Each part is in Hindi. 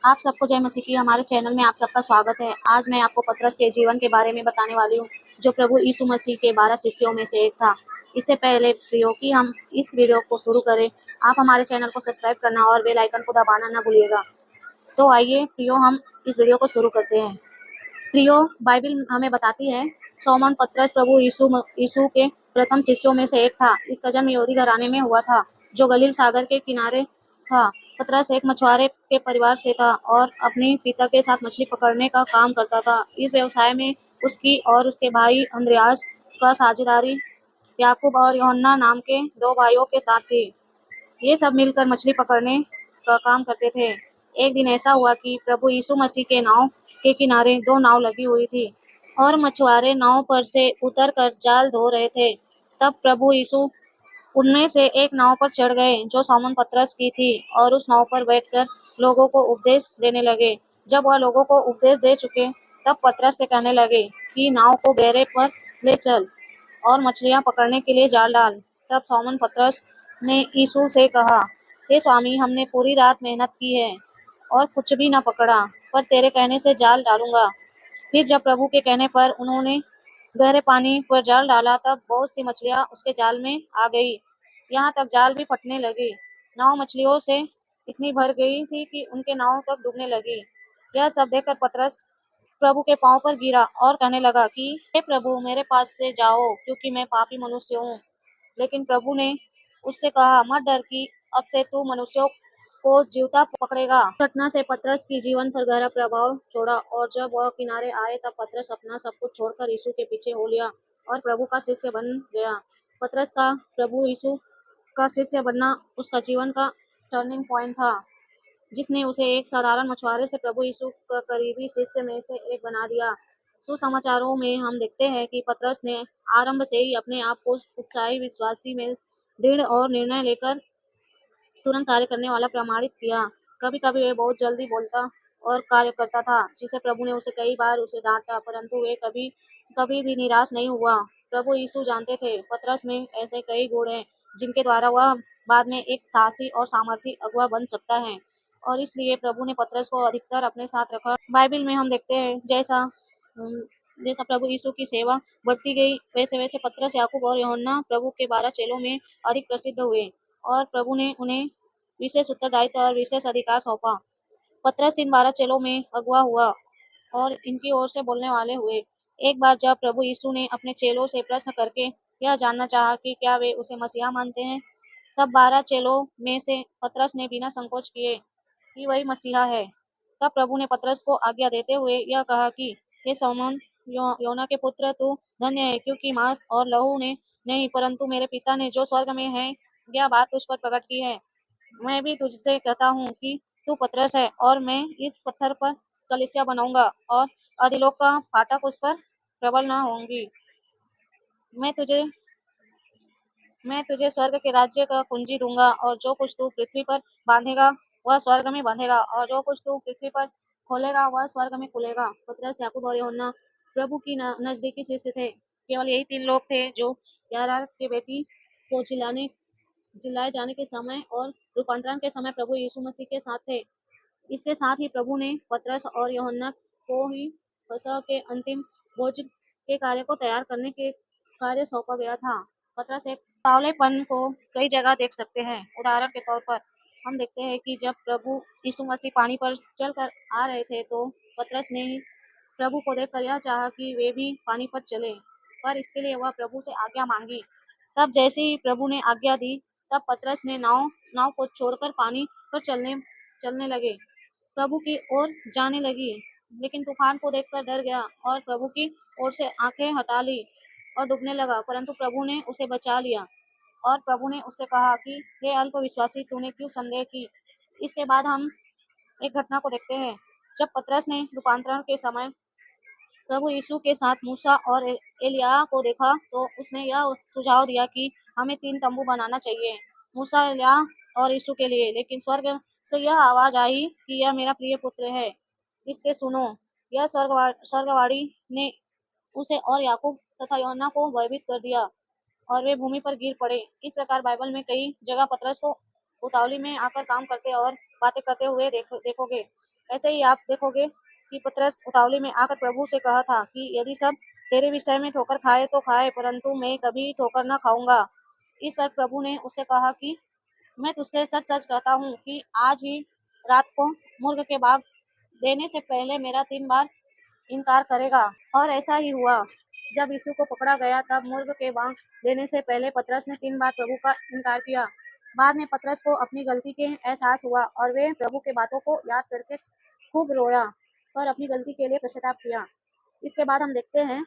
आप सबको जय मसीह की हमारे चैनल में आप सबका स्वागत है। आज मैं आपको पतरस के जीवन के बारे में बताने वाली हूँ, जो प्रभु यीशु मसीह के 12 शिष्यों में से एक था। इससे पहले प्रियो कि हम इस वीडियो को शुरू करें, आप हमारे चैनल को सब्सक्राइब करना और बेल आइकन को दबाना ना भूलिएगा। तो आइए प्रियो, हम इस वीडियो को शुरू करते हैं। प्रियो, बाइबल हमें बताती है शमौन पतरस प्रभु यीशु के प्रथम शिष्यों में से एक था। इसका जन्म यहूदी घराने में हुआ था, जो गलील सागर के किनारे था। पतरस एक मछुआरे के परिवार से था और अपने पिता के साथ मछली पकड़ने का काम करता था। इस व्यवसाय में उसकी और उसके भाई अंद्रयास का साझेदारी याकूब और यूहन्ना नाम के दो भाइयों के साथ थी। ये सब मिलकर मछली पकड़ने का काम करते थे। एक दिन ऐसा हुआ कि प्रभु यीशु मसीह के नाव के किनारे दो नाव लगी हुई थी और मछुआरे नाव पर से उतरकर जाल धो रहे थे। तब प्रभु यीशु उनमें से एक नाव पर चढ़ गए, जो शमौन पतरस की थी, और उस नाव पर बैठकर लोगों को उपदेश देने लगे। जब वह लोगों को उपदेश दे चुके, तब पतरस से कहने लगे कि नाव को गहरे पर ले चल और मछलियां पकड़ने के लिए जाल डाल। तब शमौन पतरस ने यीशु से कहा, हे स्वामी, हमने पूरी रात मेहनत की है और कुछ भी न पकड़ा, पर तेरे कहने से जाल डालूंगा। फिर जब प्रभु के कहने पर उन्होंने गहरे पानी पर जाल डाला, तब बहुत सी मछलियां उसके जाल में आ गई, यहाँ तक जाल भी फटने लगी। नाव मछलियों से इतनी भर गई थी कि उनके नाव तक डूबने लगी। यह सब देखकर पतरस प्रभु के पांव पर गिरा और कहने लगा कि हे प्रभु, मेरे पास से जाओ, क्योंकि मैं पापी मनुष्य हूँ। लेकिन प्रभु ने उससे कहा, मत डर, कि अब से तू मनुष्यों को जीवता पकड़ेगा। घटना से पतरस की जीवन पर गहरा प्रभाव छोड़ा, और जब वह किनारे आए, तब पतरस अपना सब कुछ छोड़कर यीशु के पीछे हो लिया और प्रभु का शिष्य बन गया। पतरस का प्रभु यीशु का शिष्य बनना उसका जीवन का टर्निंग पॉइंट था, जिसने उसे एक साधारण मछुआरे से प्रभु यीशु का करीबी शिष्य में से एक बना दिया। सुसमाचारों में हम देखते हैं कि पतरस ने आरंभ से ही अपने आप को उत्साही विश्वासी में दृढ़ और निर्णय लेकर तुरंत कार्य करने वाला प्रमाणित किया। कभी कभी वह बहुत जल्दी बोलता और कार्य करता था, जिसे प्रभु ने उसे कई बार उसे डांटा, परंतु वे कभी कभी भी निराश नहीं हुआ। प्रभु यीशु जानते थे पतरस में ऐसे कई गुण हैं, जिनके द्वारा वह बाद में एक साहसी और सामर्थी अगुवा बन सकता है, और इसलिए प्रभु ने पतरस को अधिकतर अपने साथ रखा। बाइबल में हम देखते हैं जैसा प्रभु यीशु की सेवा बढ़ती गई, वैसे वैसे पतरस, याकूब और यूहन्ना प्रभु के 12 चेलों में अधिक प्रसिद्ध हुए, और प्रभु ने उन्हें विशेष उत्तरदायित्व और विशेष अधिकार सौंपा। पतरस इन 12 चेलों में अगुवा हुआ और इनकी ओर से बोलने वाले हुए। एक बार जब प्रभु यीशु ने अपने चेलों से प्रश्न करके यह जानना चाहा कि क्या वे उसे मसीहा मानते हैं, तब 12 चेलों में से पतरस ने बिना संकोच किए कि वही मसीहा है। तब प्रभु ने पतरस को आज्ञा देते हुए यह कहा कि हे शमौन, योना के पुत्र, तू धन्य है, क्योंकि मांस और लहू ने नहीं, परंतु मेरे पिता ने जो स्वर्ग में है यह बात तुझ पर प्रकट की है। मैं भी तुझसे कहता हूँ कि तू पतरस है, और मैं इस पत्थर पर कलीसिया बनाऊंगा, और अधोलोक का फाटक उस पर प्रबल न होंगी। मैं तुझे मैं तुझे स्वर्ग के राज्य का कुंजी दूंगा, और जो कुछ तू पृथ्वी पर बांधेगा वह स्वर्ग में बंधेगा, और जो कुछ तू पृथ्वी पर खोलेगा वह स्वर्ग में खुलेगा। पतरस, याकूब और यूहन्ना प्रभु की नजदीकी शिष्य थे। केवल यही 3 लोग थे जो यारार के बेटी को जिलाए जाने के समय और रूपांतरण के समय प्रभु यीशु मसीह के साथ थे। इसके साथ ही प्रभु ने पतरस और यूहन्ना को ही फसह के अंतिम भोज के कार्य को तैयार करने के कार्य सौंपा गया था। पतरस एक पावलेपन को कई जगह देख सकते हैं। उदाहरण के तौर पर हम देखते हैं कि जब प्रभु यीशु मसीह पानी पर चलकर आ रहे थे, तो पतरस ने ही प्रभु को देखकर यह चाहा कि वे भी पानी पर चले, पर इसके लिए वह प्रभु से आज्ञा मांगी। तब जैसे ही प्रभु ने आज्ञा दी, तब पतरस ने नाव नाव को छोड़कर पानी पर चलने लगे, प्रभु की ओर जाने लगी। लेकिन तूफान को देखकर डर गया और प्रभु की ओर से आंखें हटा ली और डूबने लगा, परंतु प्रभु ने उसे बचा लिया। और प्रभु ने उससे कहा कि हे अल्पविश्वासी, तूने क्यों संदेह की। इसके बाद हम एक घटना को देखते हैं। जब पतरस ने रूपांतरण के समय प्रभु यीशु के साथ मूसा और एलिय्याह को देखा, तो उसने यह सुझाव दिया कि हमें 3 तंबू बनाना चाहिए, मूसा, एलिय्याह और यीशु के लिए। लेकिन स्वर्ग से यह आवाज आई कि यह मेरा प्रिय पुत्र है, इसके सुनो। यह स्वर्गवाणी ने उसे और याकूब तथा यूहन्ना को भयभीत कर दिया, और वे भूमि पर गिर पड़े। इस प्रकार बाइबल में कई जगह पतरस को उतावली में आकर काम करते और बातें करते हुए देखोगे। ऐसे ही आप देखोगे कि पतरस उतावली में आकर प्रभु से कहा था कि यदि सब तेरे विषय में ठोकर खाए तो खाए, परंतु मैं कभी ठोकर न खाऊंगा। इस पर प्रभु ने उससे कहा कि मैं तुझसे सच सच कहता हूँ कि आज ही रात को मुर्ग के बाग देने से पहले मेरा 3 बार इनकार करेगा। और ऐसा ही हुआ। जब यीशु को पकड़ा गया तब मुर्ग के बांग देने से पहले पतरस ने 3 बार प्रभु का इनकार किया। बाद में पतरस को अपनी गलती के एहसास हुआ और वे प्रभु के बातों को याद करके खूब रोया और अपनी गलती के लिए पश्चाताप किया। इसके बाद हम देखते हैं,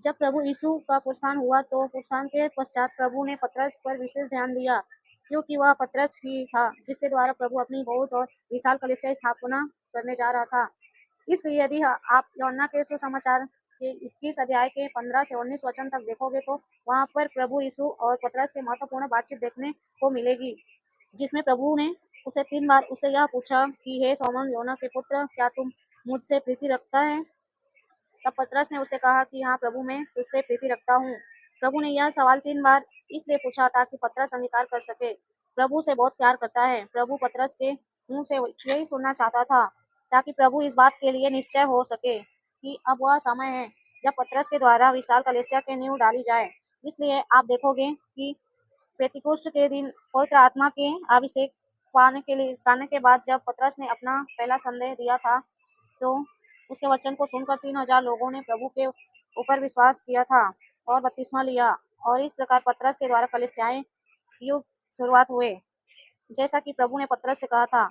जब प्रभु यीशु का पुनरुत्थान हुआ तो पुनरुत्थान के पश्चात प्रभु ने पतरस पर विशेष ध्यान दिया, क्योंकि वह पतरस ही था जिसके द्वारा प्रभु अपनी बहुत और विशाल कलीसिया स्थापना करने जा रहा था। इसलिए यदि आप यूहन्ना के सुसमाचार के 21 अध्याय के 15 से 19 वचन तक देखोगे तो वहां पर प्रभु यीशु और पतरस के महत्वपूर्ण बातचीत देखने को मिलेगी, जिसमें प्रभु ने उसे 3 बार उससे यह पूछा कि हे शमौन योना के पुत्र, क्या तुम मुझसे प्रीति रखता है? तब पतरस ने उससे कहा कि हाँ प्रभु, मैं तुझसे प्रीति रखता हूँ। प्रभु ने यह सवाल 3 बार इसलिए पूछा ताकि पतरस अंगीकार कर सके प्रभु से बहुत प्यार करता है। प्रभु पतरस के मुंह से यही सुनना चाहता था ताकि प्रभु इस बात के लिए निश्चय हो सके कि अब वह समय है जब पतरस के द्वारा विशाल कलीसिया के नींव डाली जाए। इसलिए आप देखोगे कि पेंतीकोस्त के दिन पवित्र आत्मा के अभिषेक पाने के बाद जब पतरस ने अपना पहला संदेश दिया था तो उसके वचन को सुनकर 3,000 लोगों ने प्रभु के ऊपर विश्वास किया था और बपतिस्मा लिया। और इस प्रकार पतरस के द्वारा कलीसियाएं युग शुरुआत हुए, जैसा कि प्रभु ने पतरस से कहा था।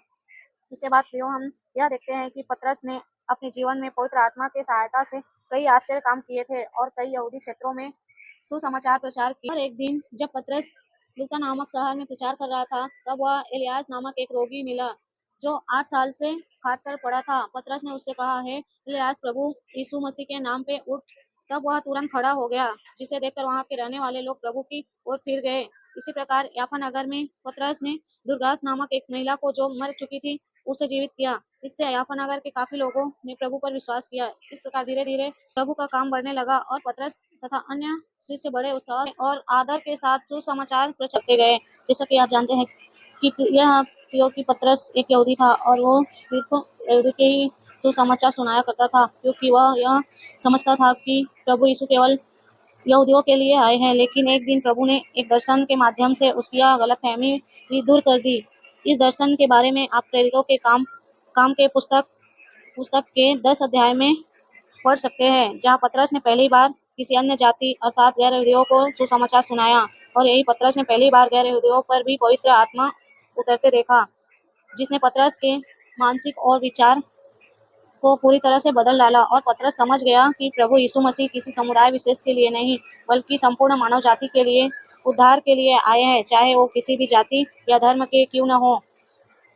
इसके बाद प्रियो, हम यह देखते हैं कि पतरस ने अपने जीवन में पवित्र आत्मा की सहायता से कई आश्चर्य काम किए थे और कई यहूदी क्षेत्रों में सुसमाचार प्रचार किया। और एक दिन जब पतरस लुद्दा नामक शहर में प्रचार कर रहा था तब वह एलियास नामक एक रोगी मिला जो 8 साल से खाट कर पड़ा था। पतरस ने उससे कहा, है एलियास, प्रभु यीशु मसीह के नाम पे उठ। तब वह तुरंत खड़ा हो गया, जिसे देखकर वहां के रहने वाले लोग प्रभु की ओर फिर गए। इसी प्रकार याफा नगर में पतरस ने दुर्गास नामक एक महिला को जो मर चुकी थी उसे जीवित किया। इससे याफा नगर के काफी लोगों ने प्रभु पर विश्वास किया। इस प्रकार धीरे धीरे प्रभु का काम बढ़ने लगा और पतरस तथा अन्य शिष्य बड़े उत्साह और आदर के साथ सुसमाचार प्रचारते गए। जैसा कि आप जानते हैं कि यह क्योंकि पतरस एक यहूदी था और वो सिर्फ यहूदी के ही सुसमाचार सुनाया करता था, क्योंकि वह यह समझता था कि प्रभु यीशु केवल यहूदियों के लिए आए हैं। लेकिन एक दिन प्रभु ने एक दर्शन के माध्यम से उसकी यह गलतफहमी भी दूर कर दी। इस दर्शन के बारे में आप प्रेरितों के काम के पुस्तक के 10 अध्याय में पढ़ सकते हैं, जहाँ पतरस ने पहली बार किसी अन्य जाति अर्थात गैर यहूदियों को सुसमाचार सुनाया। और यही पतरस ने पहली बार गैर यहूदियों पर भी पवित्र आत्मा उतरते देखा, जिसने पतरस के मानसिक और विचार को पूरी तरह से बदल डाला। और पतरस समझ गया कि प्रभु यीशु मसीह किसी समुदाय विशेष के लिए नहीं बल्कि संपूर्ण मानव जाति के लिए उद्धार के लिए आए हैं, चाहे वो किसी भी जाति या धर्म के क्यों न हो।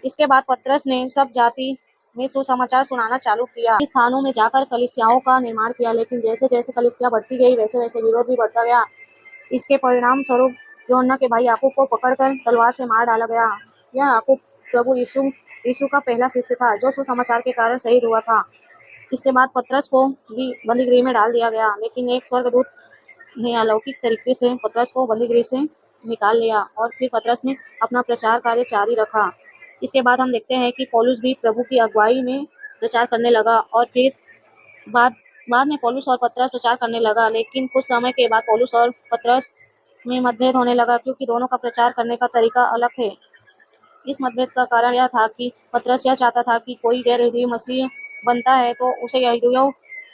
इसके बाद पतरस ने सब जाति में सुसमाचार सुनाना चालू किया। इस स्थानों में जाकर कलीसियाओं का निर्माण किया, लेकिन जैसे जैसे कलीसिया बढ़ती गई वैसे वैसे विरोध भी बढ़ता गया। इसके परिणाम स्वरूप यूहन्ना के भाई याकूब को पकड़कर तलवार से मार डाला गया। यह याकूब प्रभु यीशु का पहला शिष्य था जो सुसमाचार के कारण शहीद हुआ था। इसके बाद पतरस को भी बंदीगृह में डाल दिया गया, लेकिन एक स्वर्गदूत ने अलौकिक तरीके से पतरस को बंदीगृह से निकाल लिया और फिर पतरस ने अपना प्रचार कार्य जारी रखा। इसके बाद हम देखते हैं कि पौलुस भी प्रभु की अगुवाई में प्रचार करने लगा और फिर बाद बाद में पौलुस और पतरस प्रचार करने लगा। लेकिन कुछ समय के बाद पौलुस और पतरस में मतभेद होने लगा, क्योंकि दोनों का प्रचार करने का तरीका अलग थे। इस मतभेद का कारण यह था कि पतरस यह चाहता था कि कोई गैर यहूदी मसीह बनता है तो उसे यहूदियों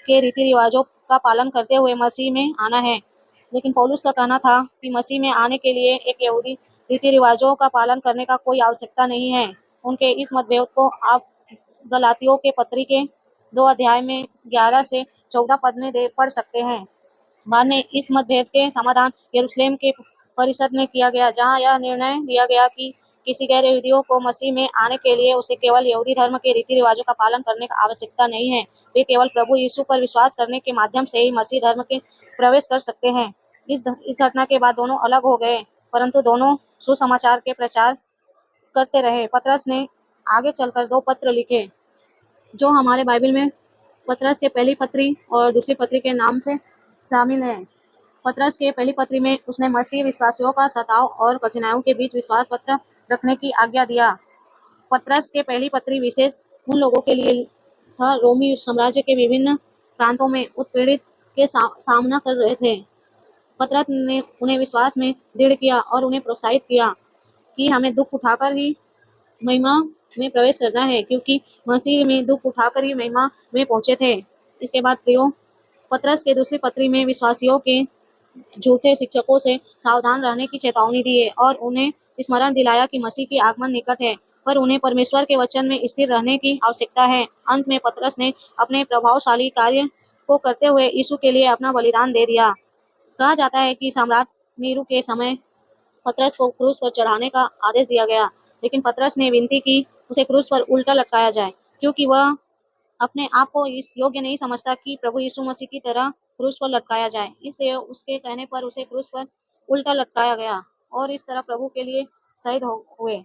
के रीति रिवाजों का पालन करते हुए मसीह में आना है, लेकिन पौलुस का कहना था कि मसीह में आने के लिए एक यहूदी रीति रिवाजों का पालन करने का कोई आवश्यकता नहीं है। उनके इस मतभेद को आप गलातियों के पत्री के 2 अध्याय में 11 से 14 पद में पढ़ सकते हैं। बाद में इस मतभेद के समाधान यरूशलेम के परिषद में किया गया, जहां यह निर्णय लिया गया कि किसी गैर यहूदियों को मसीह में आने के लिए उसे केवल यहूदी धर्म के रीति रिवाजों का पालन करने की आवश्यकता नहीं है। वे केवल प्रभु यीशु पर विश्वास करने के माध्यम से ही मसीह धर्म के प्रवेश कर सकते हैं। इस घटना के बाद दोनों अलग हो गए, परंतु दोनों सुसमाचार के प्रचार करते रहे। पतरस ने आगे चलकर 2 पत्र लिखे जो हमारे बाइबल में पतरस के पहली पत्री और दूसरी पत्री के नाम से शामिल है। पतरस के पहली पत्री में उसने मसीह विश्वासियों का सताव और कठिनाइयों के बीच विश्वास पत्र रखने की आज्ञा दिया। पत्रस के पहली पत्री विशेष उन लोगों के लिए था रोमी साम्राज्य के विभिन्न प्रांतों में उत्पीड़ित के सामना कर रहे थे। पतरस ने उन्हें विश्वास में दृढ़ किया और उन्हें प्रोत्साहित किया कि हमें दुख उठाकर ही महिमा में प्रवेश करना है, क्योंकि मसीह में दुख उठाकर ही महिमा में पहुंचे थे। इसके बाद प्रियो, पतरस के दूसरी पत्री में विश्वासियों के झूठे शिक्षकों से सावधान रहने की चेतावनी दी है और उन्हें स्मरण दिलाया कि मसीह की आगमन निकट है, पर उन्हें परमेश्वर के वचन में स्थिर रहने की आवश्यकता है। अंत में पतरस ने अपने प्रभावशाली कार्य को करते हुए यीशु के लिए अपना बलिदान दे दिया। कहा जाता है कि सम्राट नीरू के समय पतरस को क्रूस पर चढ़ाने का आदेश दिया गया, लेकिन पतरस ने विनती की उसे क्रूस पर उल्टा लटकाया जाए, क्योंकि वह अपने आप को इस योग्य नहीं समझता कि प्रभु यीशु मसीह की तरह क्रूस पर लटकाया जाए। इसलिए उसके कहने पर उसे क्रूस पर उल्टा लटकाया गया और इस तरह प्रभु के लिए शहीद हुए।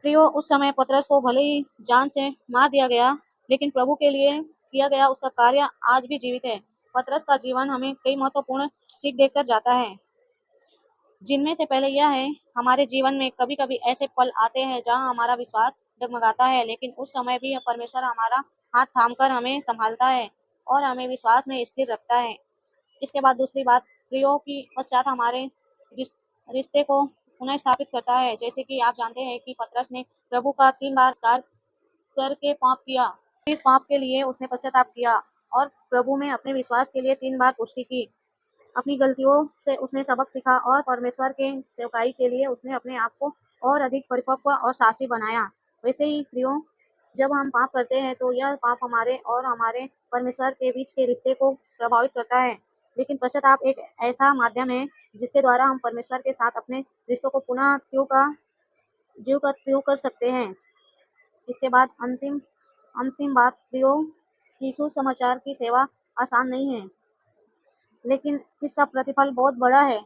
प्रियो, उस समय पतरस को भले ही जान से मार दिया गया, लेकिन प्रभु के लिए किया गया उसका कार्य आज भी जीवित है। पतरस का जीवन हमें कई महत्वपूर्ण सीख देकर जाता है, जिनमें से पहले यह है, हमारे जीवन में कभी-कभी ऐसे पल आते हैं जहां हमारा विश्वास डगमगाता है, लेकिन उस समय भी परमेश्वर हमारा हाथ थामकर हमें संभालता है और हमें विश्वास में स्थिर रखता है। इसके बाद दूसरी बात, प्रियो की पश्चात हमारे रिश्ते को पुनः स्थापित करता है। जैसे कि आप जानते हैं कि पतरस ने प्रभु का 3 बार स्वीकार करके पाप किया। इस पाप के लिए उसने पश्चाताप किया और प्रभु में अपने विश्वास के लिए 3 बार पुष्टि की। अपनी गलतियों से उसने सबक सीखा और परमेश्वर के सेवकाई के लिए उसने अपने आप को और अधिक परिपक्व और साहसी बनाया। वैसे ही प्रियो, जब हम पाप करते हैं तो यह पाप हमारे और हमारे परमेश्वर के बीच के रिश्ते को प्रभावित करता है, लेकिन पश्चाताप एक ऐसा माध्यम है जिसके द्वारा हम परमेश्वर के साथ अपने रिश्तों को पुनः त्यों कर सकते हैं। इसके बाद अंतिम बात प्रियो, यीशु समाचार की सेवा आसान नहीं है, लेकिन इसका प्रतिफल बहुत बड़ा है।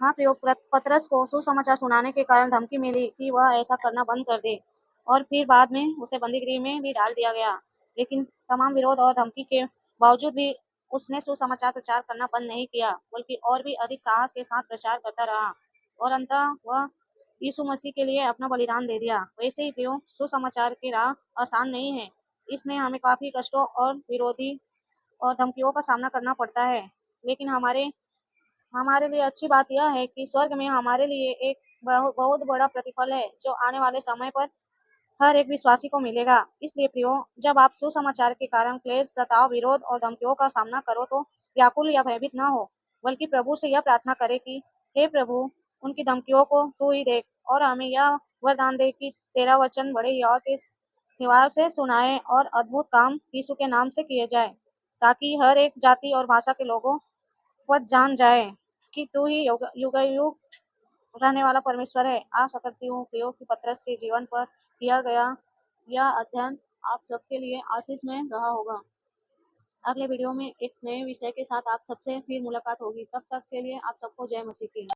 हाँ प्रियो, पतरस को सुसमाचार सुनाने के कारण धमकी मिली कि वह ऐसा करना बंद कर दे और फिर बाद में उसे बंदीगृह में भी डाल दिया गया, लेकिन तमाम विरोध और धमकी के बावजूद भी उसने सुसमाचार प्रचार करना बंद नहीं किया, बल्कि और भी अधिक साहस के साथ प्रचार करता रहा और अंततः वह यीशु मसीह के लिए अपना बलिदान दे दिया। वैसे ही प्रियो, सुसमाचार की राह आसान नहीं है। इसमें हमें काफी कष्टों और विरोधी और धमकियों का सामना करना पड़ता है, लेकिन हमारे लिए अच्छी बात यह है कि स्वर्ग में हमारे लिए एक बहुत बड़ा प्रतिफल है, जो आने वाले समय पर हर एक विश्वासी को मिलेगा। इसलिए प्रियो, जब आप सुसमाचार के कारण क्लेश, सताव, विरोध और धमकियों का सामना करो तो व्याकुल या भयभीत न हो, बल्कि प्रभु से यह प्रार्थना करें कि हे प्रभु, उनकी धमकियों को तू ही देख और हमें यह वरदान दे कि तेरा वचन बड़े हिवार से सुनाए और अद्भुत काम यीशु के नाम से किए जाए, ताकि हर एक जाति और भाषा के लोगों को जान जाए कि तू ही युग युग रहने वाला परमेश्वर है। आशा करती हूँ प्रियो कि पतरस के जीवन पर किया गया यह अध्ययन आप सबके लिए आशीष में रहा होगा। अगले वीडियो में एक नए विषय के साथ आप सबसे फिर मुलाकात होगी। तब तक के लिए आप सबको जय मसीह की।